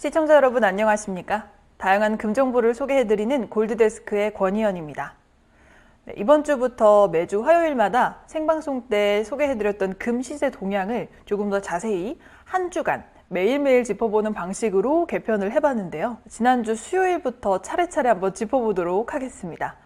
시청자 여러분 안녕하십니까? 다양한 금 정보를 소개해드리는 골드데스크의 권희연입니다. 이번 주부터 매주 화요일마다 생방송 때 소개해드렸던 금 시세 동향을 조금 더 자세히 한 주간 매일매일 짚어보는 방식으로 개편을 해봤는데요. 지난주 수요일부터 차례차례 한번 짚어보도록 하겠습니다.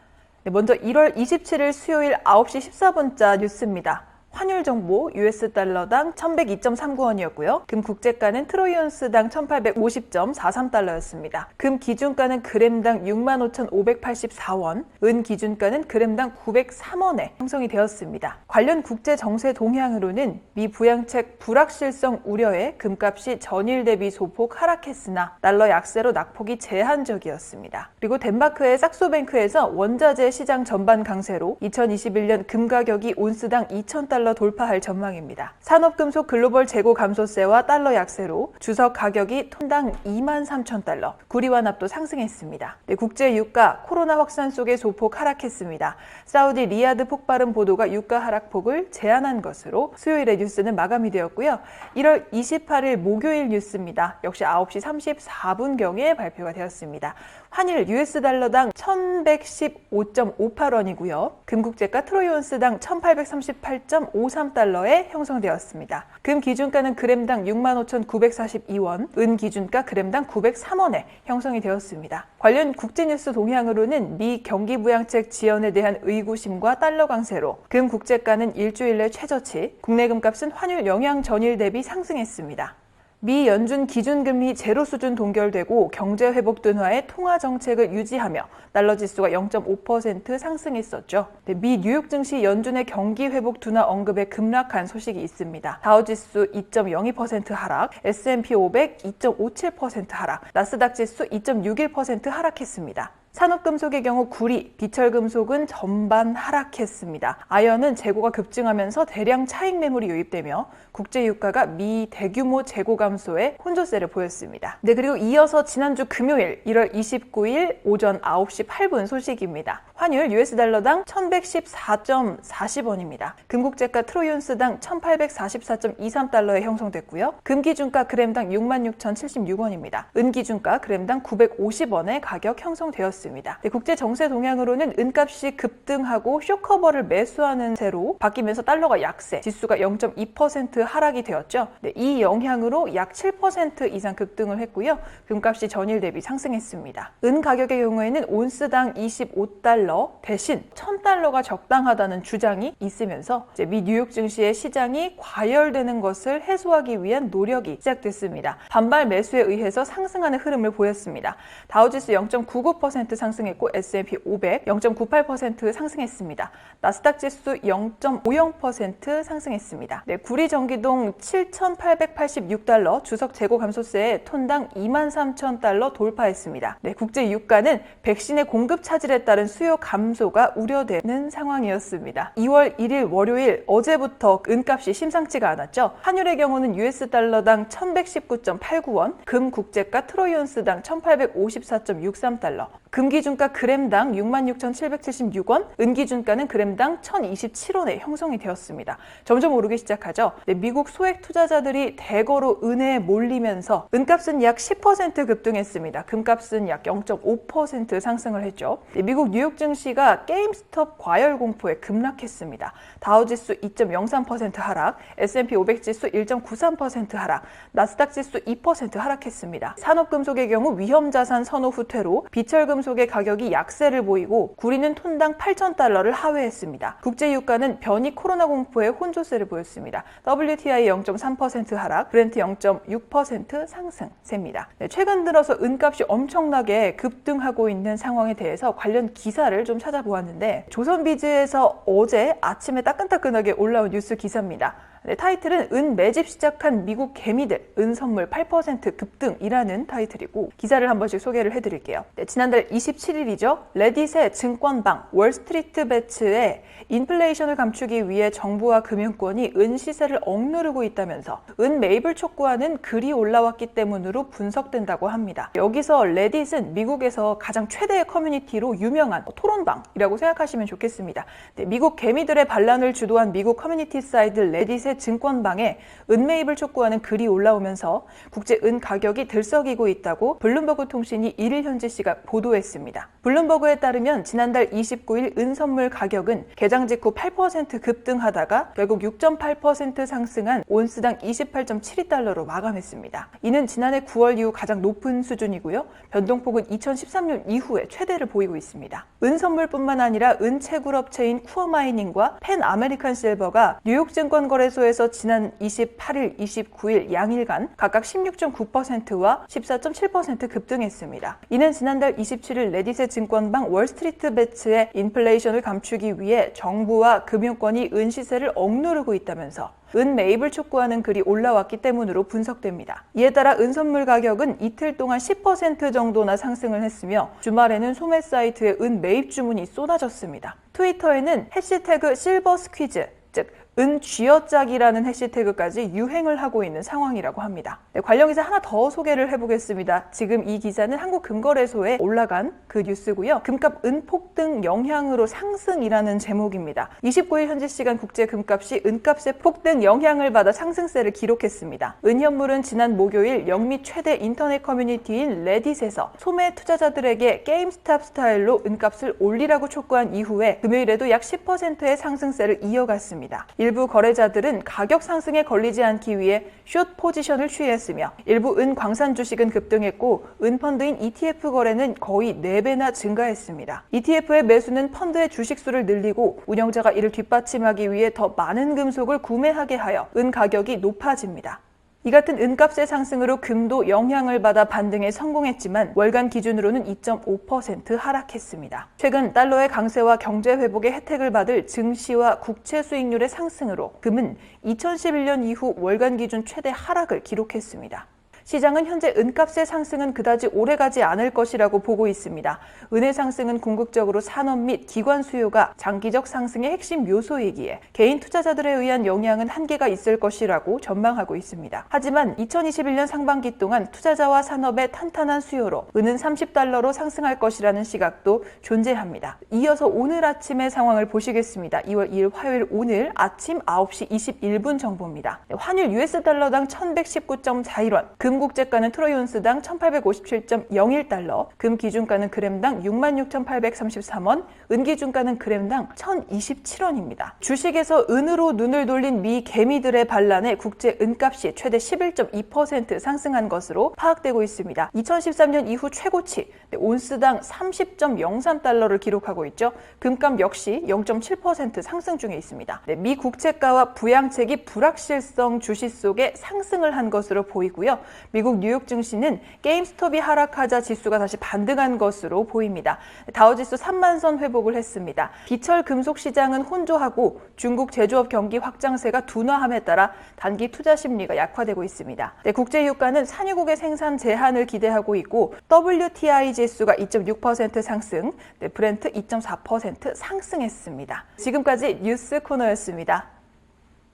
먼저 1월 27일 수요일 9시 14분자 뉴스입니다. 환율 정보 US 달러당 1102.39원이었고요. 금 국제가는 트로이 온스당 1850.43달러였습니다. 금 기준가는 그램당 65,584원, 은 기준가는 그램당 903원에 형성이 되었습니다. 관련 국제 정세 동향으로는 미 부양책 불확실성 우려에 금값이 전일 대비 소폭 하락했으나 달러 약세로 낙폭이 제한적이었습니다. 그리고 덴마크의 삭소뱅크에서 원자재 시장 전반 강세로 2021년 금 가격이 온스당 2,000달러 돌파할 전망입니다. 산업금속 글로벌 재고 감소세와 달러 약세로 주석 가격이 톤당 23,000달러, 구리완합도 상승했습니다. 국제 유가 코로나 확산 속에 소폭 하락했습니다. 사우디 리야드 폭발음 보도가 유가 하락폭을 제한한 것으로 수요일의 뉴스는 마감이 되었고요. 1월 28일 목요일 뉴스입니다. 역시 9시 34분경에 발표가 되었습니다. 환율 US 달러당 1115.58원이고요. 금국제가 트로이 온스당 1838.53달러에 형성되었습니다. 금 기준가는 그램당 65,942원, 은 기준가 그램당 903원에 형성이 되었습니다. 관련 국제뉴스 동향으로는 미 경기부양책 지연에 대한 의구심과 달러 강세로 금 국제가는 일주일 내 최저치, 국내 금값은 환율 영향 전일 대비 상승했습니다. 미 연준 기준금리 제로 수준 동결되고 경제 회복 둔화의 통화 정책을 유지하며 달러 지수가 0.5% 상승했었죠. 미 뉴욕 증시 연준의 경기 회복 둔화 언급에 급락한 소식이 있습니다. 다우 지수 2.02% 하락, S&P 500 2.57% 하락, 나스닥 지수 2.61% 하락했습니다. 산업금속의 경우 구리, 비철금속은 전반 하락했습니다. 아연은 재고가 급증하면서 대량 차익 매물이 유입되며 국제유가가 미 대규모 재고 감소에 혼조세를 보였습니다. 그리고 이어서 지난주 금요일 1월 29일 오전 9시 8분 소식입니다. 환율 US 달러당 1114.40원입니다. 금국제가 트로이 온스당 1844.23달러에 형성됐고요. 금 기준가 그램당 66,076원입니다. 은 기준가 그램당 950원에 가격 형성되었습니다. 국제 정세 동향으로는 은값이 급등하고 쇼커버를 매수하는 세로 바뀌면서 달러가 약세, 지수가 0.2% 하락이 되었죠. 이 영향으로 약 7% 이상 급등을 했고요. 금값이 전일 대비 상승했습니다. 은 가격의 경우에는 온스당 25달러 대신 1,000달러가 적당하다는 주장이 있으면서 미 뉴욕 증시의 시장이 과열되는 것을 해소하기 위한 노력이 시작됐습니다. 반발 매수에 의해서 상승하는 흐름을 보였습니다. 다우지수 0.99% 상승했고 S&P 500 0.98% 상승했습니다. 나스닥 지수 0.50% 상승했습니다. 구리 전기동 7,886달러 주석 재고 감소세에 톤당 23,000달러 돌파했습니다. 국제 유가는 백신의 공급 차질에 따른 수요 감소가 우려되는 상황이었습니다. 2월 1일 월요일 어제부터 은값이 심상치가 않았죠. 환율의 경우는 US 달러당 1119.89원, 금 국제가 트로이 온스당 1854.63달러, 금 기준가 그램당 66,776원, 은 기준가는 그램당 1,027원에 형성이 되었습니다. 점점 오르기 시작하죠. 미국 소액 투자자들이 대거로 은혜에 몰리면서 은값은 약 10% 급등했습니다. 금값은 약 0.5% 상승을 했죠. 미국 뉴욕 증시가 게임스톱 과열 공포에 급락했습니다. 다우지수 2.03% 하락, S&P 500 지수 1.93% 하락, 나스닥 지수 2% 하락했습니다. 산업금속의 경우 위험자산 선호 후퇴로 비철금속의 가격이 약세를 보이고 구리는 톤당 8,000달러를 하회했습니다. 국제유가는 변이 코로나 공포에 혼조세를 보였습니다. WTI 0.3% 하락, 브렌트 0.6% 상승세입니다. 최근 들어서 은값이 엄청나게 급등하고 있는 상황에 대해서 관련 기사를 좀 찾아보았는데 조선비즈에서 어제 아침에 따끈따끈하게 올라온 뉴스 기사입니다. 타이틀은 은 매집 시작한 미국 개미들, 은 선물 8% 급등이라는 타이틀이고 기사를 한 번씩 소개를 해드릴게요. 지난달 27일이죠. 레딧의 증권방 월스트리트베츠에 인플레이션을 감추기 위해 정부와 금융권이 은 시세를 억누르고 있다면서 은 매입을 촉구하는 글이 올라왔기 때문으로 분석된다고 합니다. 여기서 레딧은 미국에서 가장 최대의 커뮤니티로 유명한 토론방이라고 생각하시면 좋겠습니다. 미국 개미들의 반란을 주도한 미국 커뮤니티 사이트 레딧의 레디세 증권방에 은 매입을 촉구하는 글이 올라오면서 국제 은 가격이 들썩이고 있다고 블룸버그 통신이 1일 현지 시각 보도했습니다. 블룸버그에 따르면 지난달 29일 은 선물 가격은 개장 직후 8% 급등하다가 결국 6.8% 상승한 온스당 28.72달러로 마감했습니다. 이는 지난해 9월 이후 가장 높은 수준이고요. 변동폭은 2013년 이후에 최대를 보이고 있습니다. 은 선물뿐만 아니라 은 채굴업체인 쿠어마이닝과 펜 아메리칸 실버가 뉴욕 증권거래소에서 지난 28일, 29일 양일간 각각 16.9%와 14.7% 급등했습니다. 이는 지난달 27일 레디세 증권방 월스트리트 배츠의 인플레이션을 감추기 위해 정부와 금융권이 은 시세를 억누르고 있다면서 은 매입을 촉구하는 글이 올라왔기 때문으로 분석됩니다. 이에 따라 은 선물 가격은 이틀 동안 10% 정도나 상승을 했으며 주말에는 소매 사이트에 은 매입 주문이 쏟아졌습니다. 트위터에는 해시태그 실버 스퀴즈, 즉 은 쥐어짜기라는 해시태그까지 유행을 하고 있는 상황이라고 합니다. 관련 기사 하나 더 소개를 해보겠습니다. 지금 이 기사는 한국금거래소에 올라간 그 뉴스고요. 금값 은 폭등 영향으로 상승이라는 제목입니다. 29일 현지 시간 국제 금값이 은값의 폭등 영향을 받아 상승세를 기록했습니다. 은 현물은 지난 목요일 영미 최대 인터넷 커뮤니티인 레딧에서 소매 투자자들에게 게임스탑 스타일로 은값을 올리라고 촉구한 이후에 금요일에도 약 10%의 상승세를 이어갔습니다. 일부 거래자들은 가격 상승에 걸리지 않기 위해 숏 포지션을 취했으며 일부 은 광산 주식은 급등했고 은 펀드인 ETF 거래는 거의 4배나 증가했습니다. ETF의 매수는 펀드의 주식 수를 늘리고 운영자가 이를 뒷받침하기 위해 더 많은 금속을 구매하게 하여 은 가격이 높아집니다. 이 같은 은값의 상승으로 금도 영향을 받아 반등에 성공했지만 월간 기준으로는 2.5% 하락했습니다. 최근 달러의 강세와 경제 회복의 혜택을 받을 증시와 국채 수익률의 상승으로 금은 2011년 이후 월간 기준 최대 하락을 기록했습니다. 시장은 현재 은값의 상승은 그다지 오래가지 않을 것이라고 보고 있습니다. 은의 상승은 궁극적으로 산업 및 기관 수요가 장기적 상승의 핵심 요소이기에 개인 투자자들에 의한 영향은 한계가 있을 것이라고 전망하고 있습니다. 하지만 2021년 상반기 동안 투자자와 산업의 탄탄한 수요로 은은 30달러로 상승할 것이라는 시각도 존재합니다. 이어서 오늘 아침의 상황을 보시겠습니다. 2월 2일 화요일 오늘 아침 9시 21분 정보입니다. 환율 US달러당 1119.41원, 금 국제가는 트로이 온스당 1857.01달러, 금 기준가는 그램당 66,833원, 은 기준가는 그램당 1,027원입니다. 주식에서 은으로 눈을 돌린 미 개미들의 반란에 국제 은값이 최대 11.2% 상승한 것으로 파악되고 있습니다. 2013년 이후 최고치 온스당 30.03달러를 기록하고 있죠. 금값 역시 0.7% 상승 중에 있습니다. 미 국채가와 부양책이 불확실성 주시 속에 상승을 한 것으로 보이고요. 미국 뉴욕 증시는 게임스톱이 하락하자 지수가 다시 반등한 것으로 보입니다. 다우지수 3만선 회복을 했습니다. 기철 금속 시장은 혼조하고 중국 제조업 경기 확장세가 둔화함에 따라 단기 투자 심리가 약화되고 있습니다. 국제 유가는 산유국의 생산 제한을 기대하고 있고 WTI 지수가 2.6% 상승, 브렌트 2.4% 상승했습니다. 지금까지 뉴스 코너였습니다.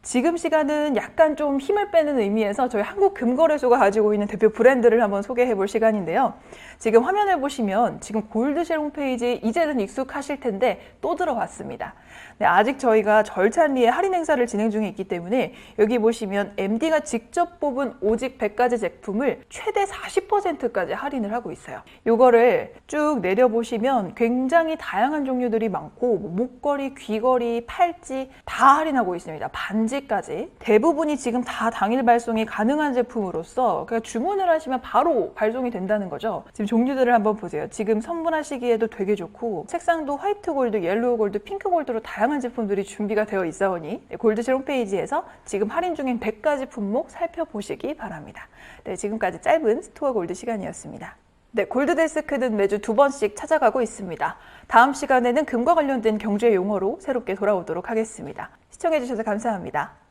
지금 시간은 약간 좀 힘을 빼는 의미에서 저희 한국금거래소가 가지고 있는 대표 브랜드를 한번 소개해 볼 시간인데요. 지금 화면을 보시면 지금 골드쉘 홈페이지 이제는 익숙하실 텐데 또 들어왔습니다. 네, 아직 저희가 절찬리에 할인 행사를 진행 중에 있기 때문에 여기 보시면 MD가 직접 뽑은 오직 100가지 제품을 최대 40%까지 할인을 하고 있어요. 이거를 쭉 내려보시면 굉장히 다양한 종류들이 많고 목걸이, 귀걸이, 팔찌 다 할인하고 있습니다. 반지까지. 대부분이 지금 다 당일 발송이 가능한 제품으로서 그냥 주문을 하시면 바로 발송이 된다는 거죠. 지금 종류들을 한번 보세요. 지금 선물하시기에도 되게 좋고 색상도 화이트 골드, 옐로우 골드, 핑크 골드로 다양한 제품들이 준비가 되어 있사오니 골드쉘 홈페이지에서 지금 할인 중인 100가지 품목 살펴보시기 바랍니다. 네, 지금까지 짧은 스토어 골드 시간이었습니다. 네, 골드데스크는 매주 2번씩 찾아가고 있습니다. 다음 시간에는 금과 관련된 경제 용어로 새롭게 돌아오도록 하겠습니다. 시청해주셔서 감사합니다.